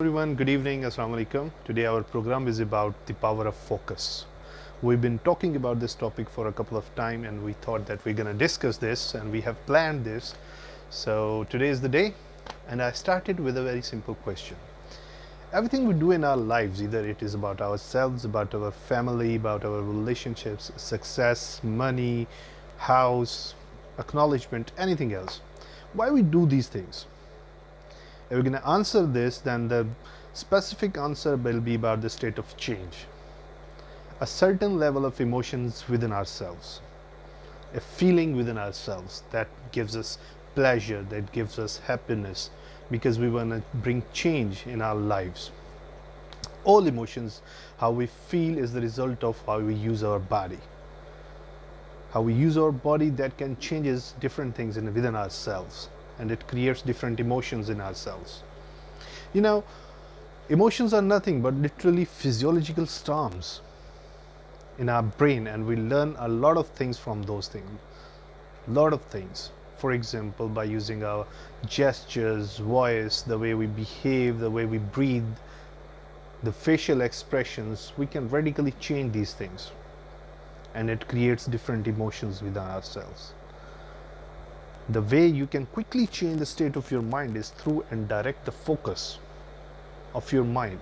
Everyone, good evening, Assalamu alaikum. Today our program is about the power of focus. We've been talking about this topic for a couple of time and we thought that we're going to discuss this and we have planned this. So today is the day and I started with a very simple question. Everything we do in our lives, either it is about ourselves, about our family, about our relationships, success, money, house, acknowledgement, anything else. Why we do these things? If we're going to answer this, then the specific answer will be about the state of change. A certain level of emotions within ourselves, a feeling within ourselves that gives us pleasure, that gives us happiness, because we want to bring change in our lives. All emotions, how we feel, is the result of how we use our body. How we use our body, that can changes different things within ourselves, and it creates different emotions in ourselves. You know, emotions are nothing but literally physiological storms in our brain, and we learn a lot of things from those things. Lot of things. For example, by using our gestures, voice, the way we behave, the way we breathe, the facial expressions, we can radically change these things, and it creates different emotions within ourselves. The way you can quickly change the state of your mind is through and direct the focus of your mind.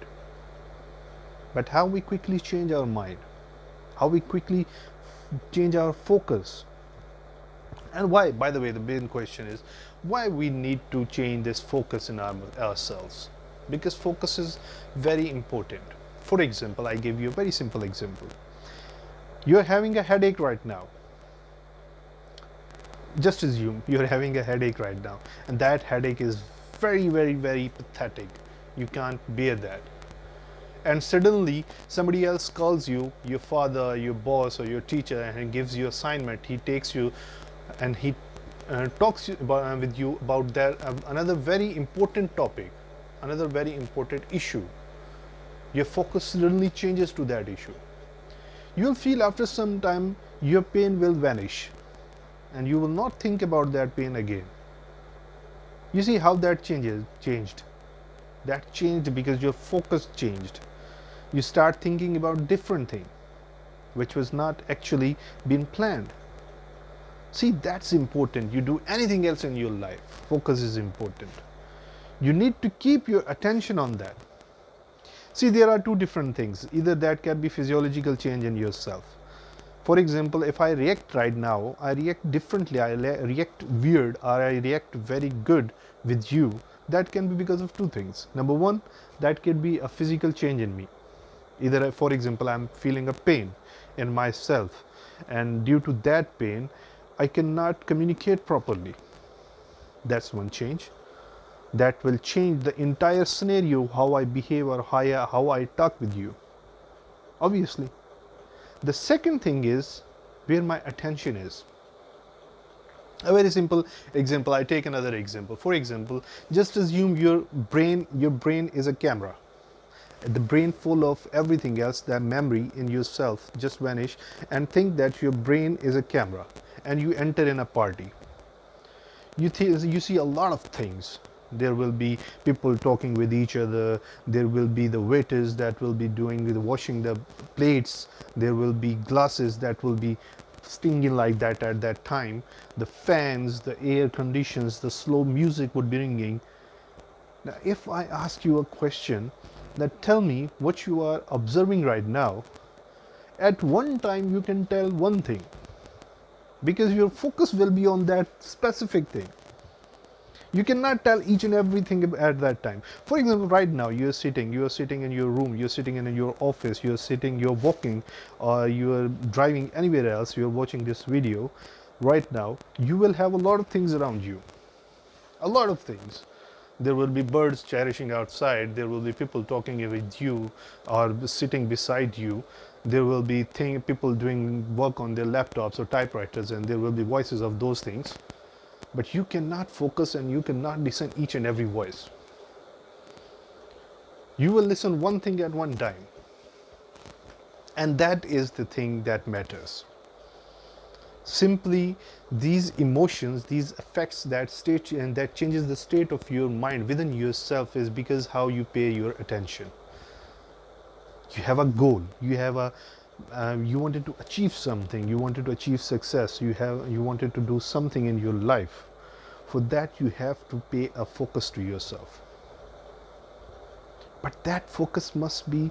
But how we quickly change our mind, how we quickly change our focus, and why, by the way, the main question is why we need to change this focus in ourselves, because focus is very important. For example, I give you a very simple example. You're having a headache right now. Just assume you're having a headache right now, and that headache is very pathetic. You can't bear that. And suddenly somebody else calls you, your father, your boss, or your teacher, and he gives you assignment. He takes you and he talks with you about that another very important topic, another very important issue. Your focus suddenly changes to that issue. You'll feel after some time your pain will vanish and you will not think about that pain again. You see how that changed. That changed because your focus changed. You start thinking about different thing which was not actually been planned. See, that's important. You do anything else in your life, focus is important. You need to keep your attention on that. See, there are two different things. Either that can be physiological change in yourself. For example, if I react right now, I react differently, I react weird, or I react very good with you. That can be because of two things. Number one, that could be a physical change in me. Either, for example, I'm feeling a pain in myself, and due to that pain, I cannot communicate properly. That's one change. That will change the entire scenario, how I behave or how I talk with you. Obviously. The second thing is where my attention is. A very simple example, I take another example. For example, just assume your brain is a camera. The brain full of everything else, that memory in yourself just vanish, and think that your brain is a camera, and you enter in a party. You see a lot of things. There will be people talking with each other, there will be the waiters that will be doing the washing the plates, there will be glasses that will be stinging like that at that time, the fans, the air conditions, the slow music would be ringing. Now if I ask you a question, that tell me what you are observing right now, at one time you can tell one thing, because your focus will be on that specific thing. You cannot tell each and everything at that time. For example, right now you are sitting in your room, you're sitting in your office, you're walking, or you're driving anywhere else, you're watching this video. Right now you will have a lot of things around you, a lot of things. There will be birds cherishing outside, there will be people talking with you or sitting beside you, there will be people doing work on their laptops or typewriters, and there will be voices of those things. But you cannot focus and you cannot listen each and every voice. You will listen one thing at one time, and that is the thing that matters. Simply these emotions, these effects that state and that changes the state of your mind within yourself is because how you pay your attention. You have a goal, you have a you wanted to achieve something, you wanted to achieve success, you wanted to do something in your life. For that you have to pay a focus to yourself, but that focus must be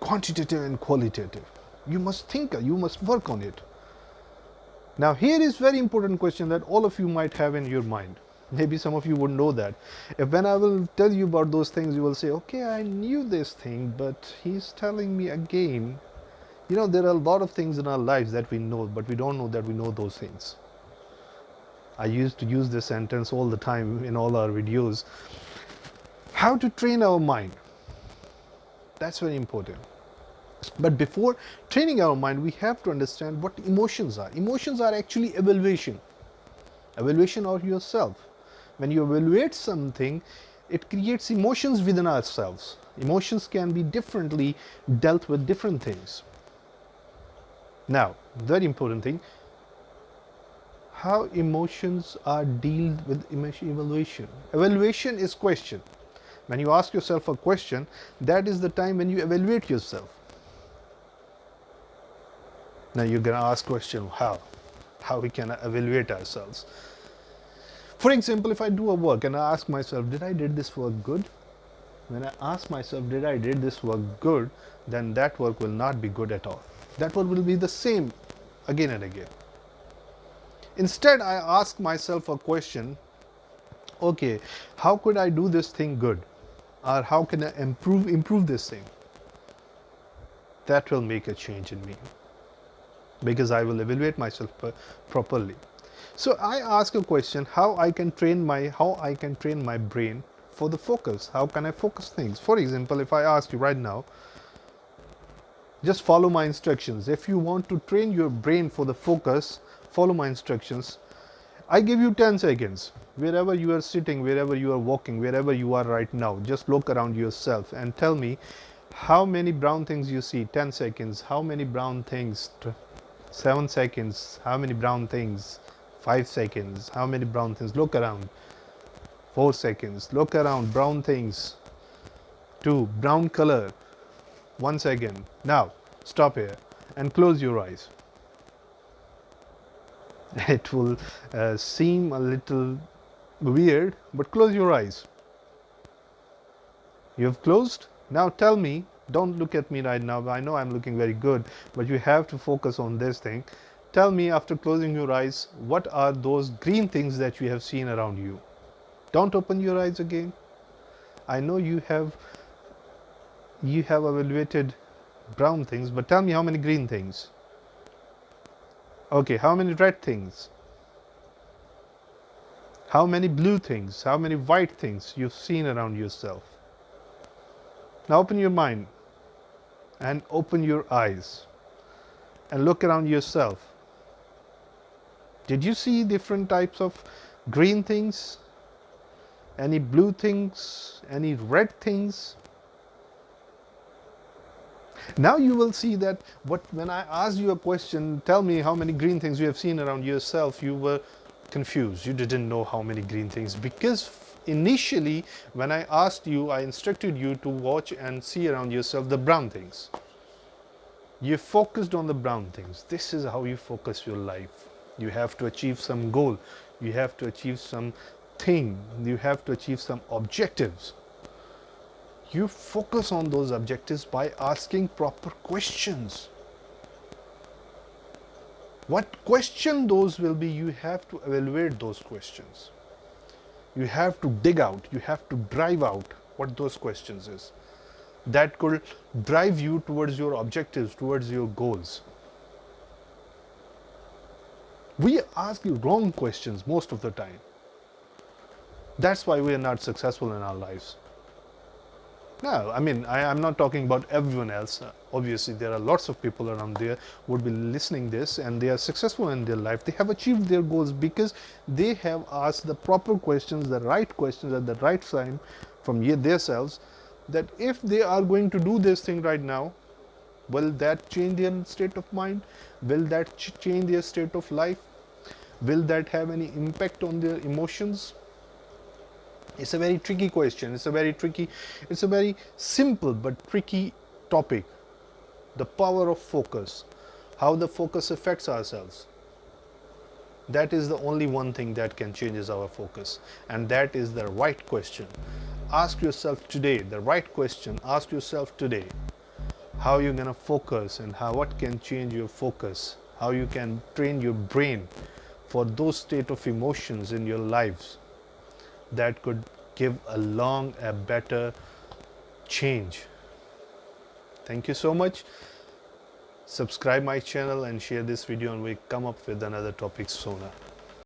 quantitative and qualitative. You must think, you must work on it. Now here is very important question that all of you might have in your mind. Maybe some of you would know that. If when I will tell you about those things, you will say, okay, I knew this thing, but he's telling me again. You know, there are a lot of things in our lives that we know, but we don't know that we know those things. I used to use this sentence all the time in all our videos. How to train our mind. That's very important. But before training our mind, we have to understand what emotions are. Emotions are actually evaluation. Evaluation of yourself. When you evaluate something, it creates emotions within ourselves. Emotions can be differently dealt with different things. Now, very important thing, how emotions are dealt with emotion evaluation. Evaluation is question. When you ask yourself a question, that is the time when you evaluate yourself. Now you're going to ask question, how we can evaluate ourselves. For example, if I do a work and I ask myself, did I did this work good? When I ask myself, did I did this work good, then that work will not be good at all. That work will be the same again and again. Instead, I ask myself a question, okay, how could I do this thing good? Or how can I improve this thing? That will make a change in me, because I will evaluate myself properly. So I ask a question, how I can train my brain for the focus. How can I focus things? For example, if I ask you right now, just follow my instructions. If you want to train your brain for the focus, follow my instructions. I give you 10 seconds. Wherever you are sitting, wherever you are walking, wherever you are right now, just look around yourself and tell me how many brown things you see. 10 seconds. How many brown things? 7 seconds. How many brown things? 5 seconds. How many brown things? Look around. 4 seconds. Look around. Brown things. 2. Brown color. 1 second. Now stop here and close your eyes. It will seem a little weird, but close your eyes. You have closed? Now tell me, don't look at me right now. I know I'm looking very good, but you have to focus on this thing. Tell me, after closing your eyes, what are those green things that you have seen around you? Don't open your eyes again. I know you have evaluated brown things, but tell me how many green things? Okay, how many red things? How many blue things? How many white things you've seen around yourself? Now open your mind and open your eyes and look around yourself. Did you see different types of green things? Any blue things? Any red things? Now you will see that when I asked you a question, tell me how many green things you have seen around yourself, you were confused. You didn't know how many green things, because initially when I asked you, I instructed you to watch and see around yourself the brown things. You focused on the brown things. This is how you focus your life. You have to achieve some goal. You have to achieve some thing. You have to achieve some objectives. You focus on those objectives by asking proper questions. What question those will be, you have to evaluate those questions. You have to dig out, you have to drive out what those questions is. That could drive you towards your objectives, towards your goals. We ask wrong questions most of the time. That's why we are not successful in our lives. No, I mean, I'm not talking about everyone else. Obviously, there are lots of people around there who would be listening this and they are successful in their life. They have achieved their goals because they have asked the proper questions, the right questions at the right time from themselves, that if they are going to do this thing right now, Will that change their state of mind? Will that change their state of life? Will that have any impact on their emotions? It's a very tricky question. It's a very simple but tricky topic. The power of focus, how the focus affects ourselves. That is the only one thing that can change our focus, and that is the right question. Ask yourself today the right question. Ask yourself today how you're gonna focus, and what can change your focus, how you can train your brain for those state of emotions in your lives that could give a better change. Thank you so much. Subscribe my channel and share this video, and we come up with another topic sooner.